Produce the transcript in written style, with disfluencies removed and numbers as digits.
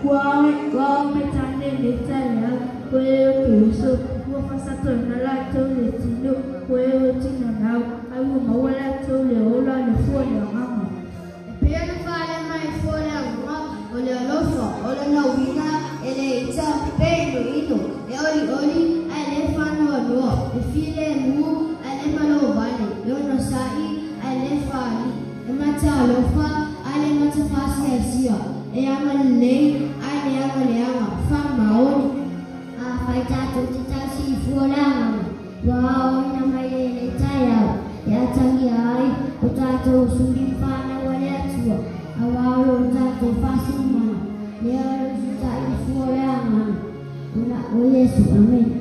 Kwa metane netaya kwe uso kwa fasato na la tole tino kwe tino na awu mawala tole ola le fole mama pia na fale mai fole mama ole lofa ole na wina ele ita pendo ino e oli ale fano lo e file mu ale malo vale yo no sai ale fali e mata lofa ale mata fasi asia e amale Faitatu titasi fuolama wao na mayele taya ya tangiai utato usulimfana waletua awao utato fasimana leo tutai fuolama una Yesu amen.